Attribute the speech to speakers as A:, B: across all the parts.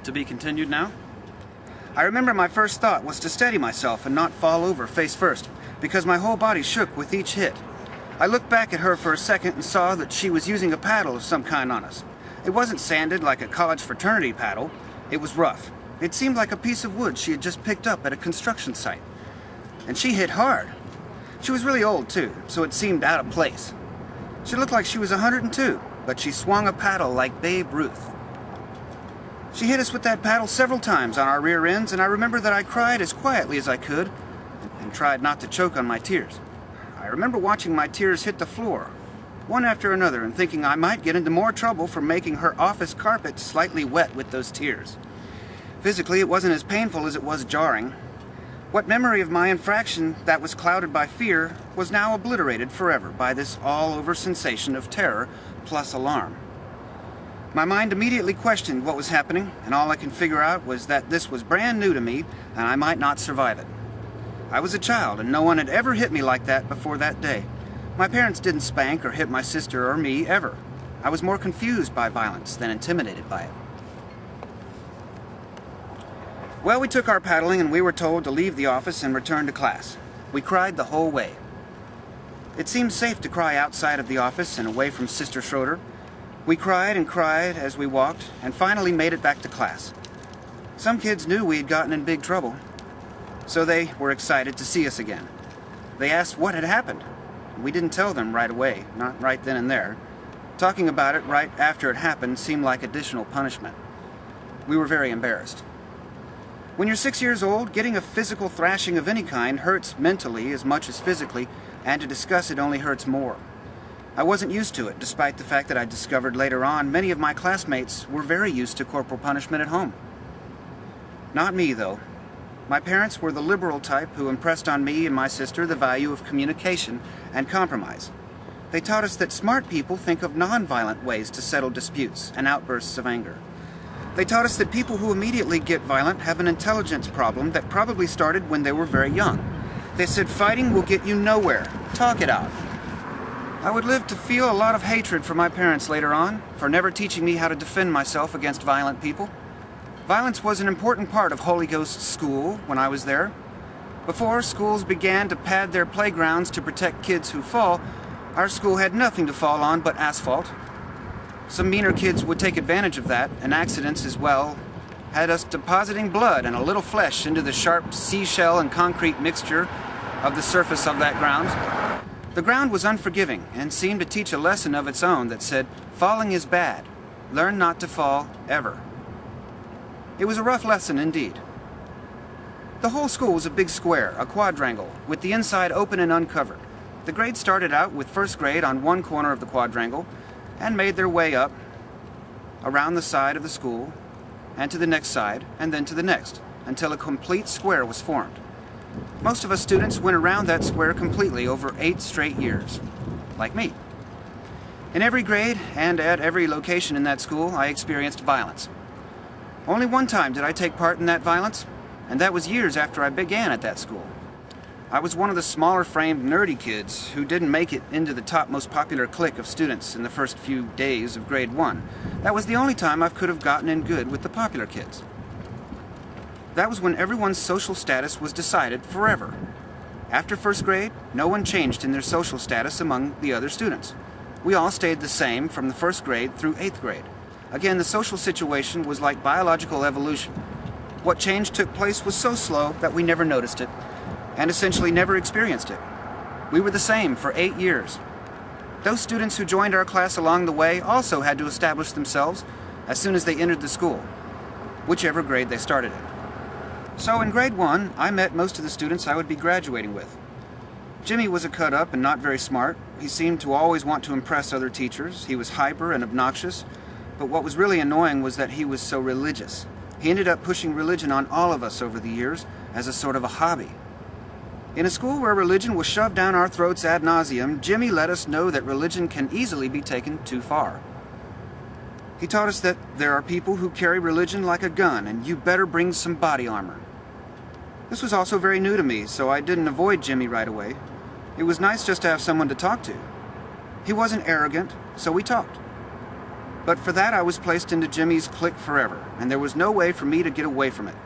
A: To be continued now?
B: I remember my first thought was to steady myself and not fall over face first, because my whole body shook with each hit. I looked back at her for a second and saw that she was using a paddle of some kind on us. It wasn't sanded like a college fraternity paddle. It was rough. It seemed like a piece of wood she had just picked up at a construction site. And she hit hard. She was really old, too, so it seemed out of place. She looked like she was 102, but she swung a paddle like Babe Ruth. She hit us with that paddle several times on our rear ends, and I remember that I cried as quietly as I could and tried not to choke on my tears. I remember watching my tears hit the floor, one after another, and thinking I might get into more trouble for making her office carpet slightly wet with those tears. Physically, it wasn't as painful as it was jarring. What memory of my infraction that was clouded by fear was now obliterated forever by this all-over sensation of terror plus alarm. My mind immediately questioned what was happening, and all I could figure out was that this was brand new to me, and I might not survive it. I was a child, and no one had ever hit me like that before that day. My parents didn't spank or hit my sister or me, ever. I was more confused by violence than intimidated by it. Well, we took our paddling, and we were told to leave the office and return to class. We cried the whole way. It seemed safe to cry outside of the office and away from Sister Schroeder. We cried and cried as we walked, and finally made it back to class. Some kids knew we had gotten in big trouble, so they were excited to see us again. They asked what had happened. We didn't tell them right away, not right then and there. Talking about it right after it happened seemed like additional punishment. We were very embarrassed. When you're 6 years old, getting a physical thrashing of any kind hurts mentally as much as physically, and to discuss it only hurts more. I wasn't used to it, despite the fact that I discovered later on many of my classmates were very used to corporal punishment at home. Not me, though. My parents were the liberal type who impressed on me and my sister the value of communication and compromise. They taught us that smart people think of nonviolent ways to settle disputes and outbursts of anger. They taught us that people who immediately get violent have an intelligence problem that probably started when they were very young. They said fighting will get you nowhere. Talk it out. I would live to feel a lot of hatred for my parents later on, for never teaching me how to defend myself against violent people. Violence was an important part of Holy Ghost School when I was there. Before schools began to pad their playgrounds to protect kids who fall, our school had nothing to fall on but asphalt. Some meaner kids would take advantage of that, and accidents as well had us depositing blood and a little flesh into the sharp seashell and concrete mixture of the surface of that ground. The ground was unforgiving and seemed to teach a lesson of its own that said, falling is bad. Learn not to fall, ever. It was a rough lesson indeed. The whole school was a big square, a quadrangle, with the inside open and uncovered. The grades started out with first grade on one corner of the quadrangle and made their way up around the side of the school and to the next side and then to the next until a complete square was formed. Most of us students went around that square completely over 8 straight years, like me. In every grade and at every location in that school, I experienced violence. Only one time did I take part in that violence, and that was years after I began at that school. I was one of the smaller-framed, nerdy kids who didn't make it into the top most popular clique of students in the first few days of grade 1. That was the only time I could have gotten in good with the popular kids. That was when everyone's social status was decided forever. After first grade, no one changed in their social status among the other students. We all stayed the same from the first grade through 8th grade. Again, the social situation was like biological evolution. What change took place was so slow that we never noticed it, and essentially never experienced it. We were the same for 8 years. Those students who joined our class along the way also had to establish themselves as soon as they entered the school, whichever grade they started in. So in grade 1, I met most of the students I would be graduating with. Jimmy was a cut-up and not very smart. He seemed to always want to impress other teachers. He was hyper and obnoxious, but what was really annoying was that he was so religious. He ended up pushing religion on all of us over the years as a sort of a hobby. In a school where religion was shoved down our throats ad nauseum, Jimmy let us know that religion can easily be taken too far. He taught us that there are people who carry religion like a gun, and you better bring some body armor. This was also very new to me, so I didn't avoid Jimmy right away. It was nice just to have someone to talk to. He wasn't arrogant, so we talked. But for that, I was placed into Jimmy's clique forever, and there was no way for me to get away from it.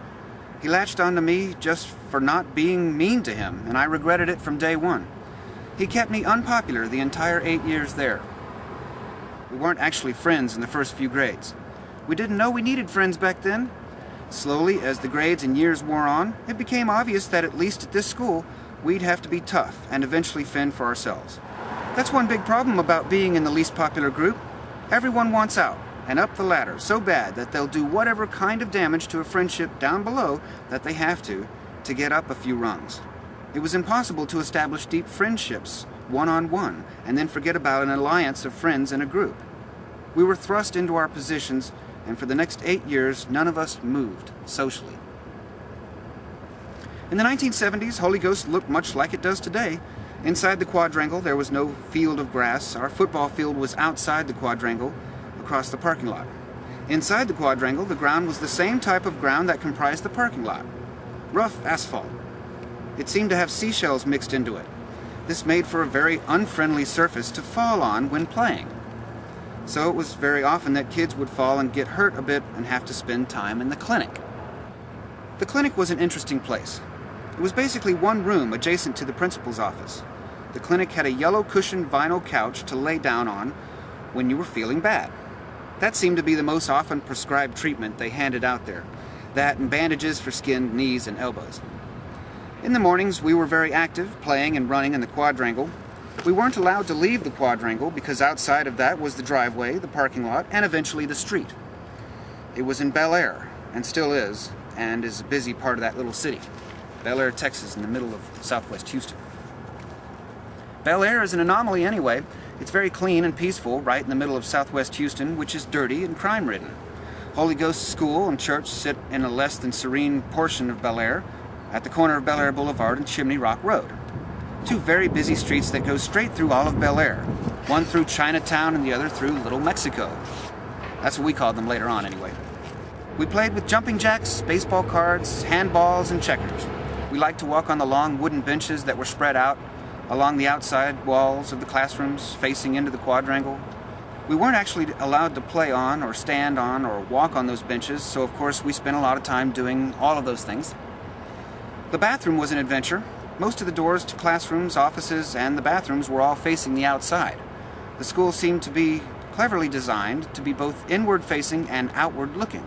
B: He latched onto me just for not being mean to him, and I regretted it from day one. He kept me unpopular the entire 8 years there. We weren't actually friends in the first few grades. We didn't know we needed friends back then. Slowly, as the grades and years wore on, it became obvious that at least at this school, we'd have to be tough and eventually fend for ourselves. That's one big problem about being in the least popular group. Everyone wants out and up the ladder so bad that they'll do whatever kind of damage to a friendship down below that they have to get up a few rungs. It was impossible to establish deep friendships one-on-one and then forget about an alliance of friends in a group. We were thrust into our positions, and for the next 8 years, none of us moved socially. In the 1970s, Holy Ghost looked much like it does today. Inside the quadrangle, there was no field of grass. Our football field was outside the quadrangle, across the parking lot. Inside the quadrangle, the ground was the same type of ground that comprised the parking lot. Rough asphalt. It seemed to have seashells mixed into it. This made for a very unfriendly surface to fall on when playing. So it was very often that kids would fall and get hurt a bit and have to spend time in the clinic. The clinic was an interesting place. It was basically one room adjacent to the principal's office. The clinic had a yellow cushioned vinyl couch to lay down on when you were feeling bad. That seemed to be the most often prescribed treatment they handed out there. That and bandages for skinned knees and elbows. In the mornings, we were very active, playing and running in the quadrangle. We weren't allowed to leave the quadrangle because outside of that was the driveway, the parking lot, and eventually the street. It was in Bel Air, and still is a busy part of that little city. Bel Air, Texas, in the middle of southwest Houston. Bel Air is an anomaly anyway. It's very clean and peaceful right in the middle of southwest Houston, which is dirty and crime-ridden. Holy Ghost School and church sit in a less than serene portion of Bel Air, at the corner of Bel Air Boulevard and Chimney Rock Road. Two very busy streets that go straight through all of Bel Air, one through Chinatown and the other through Little Mexico. That's what we called them later on anyway. We played with jumping jacks, baseball cards, handballs, and checkers. We liked to walk on the long wooden benches that were spread out along the outside walls of the classrooms facing into the quadrangle. We weren't actually allowed to play on or stand on or walk on those benches, so of course we spent a lot of time doing all of those things. The bathroom was an adventure. Most of the doors to classrooms, offices, and the bathrooms were all facing the outside. The school seemed to be cleverly designed to be both inward-facing and outward-looking.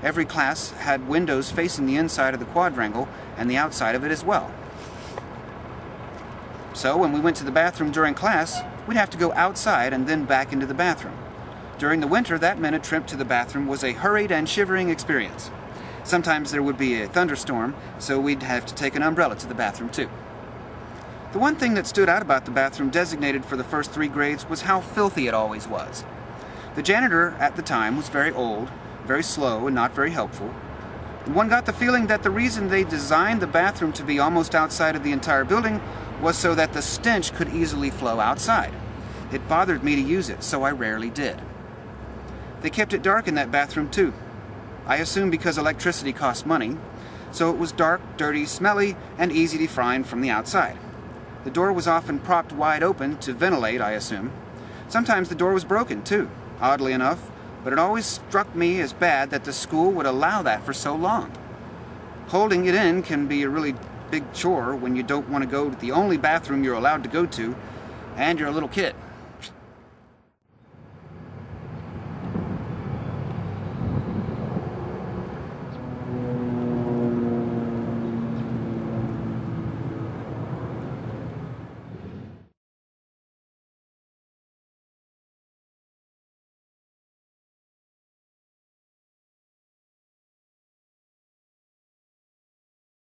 B: Every class had windows facing the inside of the quadrangle and the outside of it as well. So when we went to the bathroom during class, we'd have to go outside and then back into the bathroom. During the winter, that meant a trip to the bathroom was a hurried and shivering experience. Sometimes there would be a thunderstorm, so we'd have to take an umbrella to the bathroom too. The one thing that stood out about the bathroom designated for the first 3 grades was how filthy it always was. The janitor at the time was very old, very slow, and not very helpful. And one got the feeling that the reason they designed the bathroom to be almost outside of the entire building was so that the stench could easily flow outside. It bothered me to use it, so I rarely did. They kept it dark in that bathroom too. I assume because electricity costs money, so it was dark, dirty, smelly, and easy to find from the outside. The door was often propped wide open to ventilate, I assume. Sometimes the door was broken too, oddly enough, but it always struck me as bad that the school would allow that for so long. Holding it in can be a really big chore when you don't want to go to the only bathroom you're allowed to go to, and you're a little kid.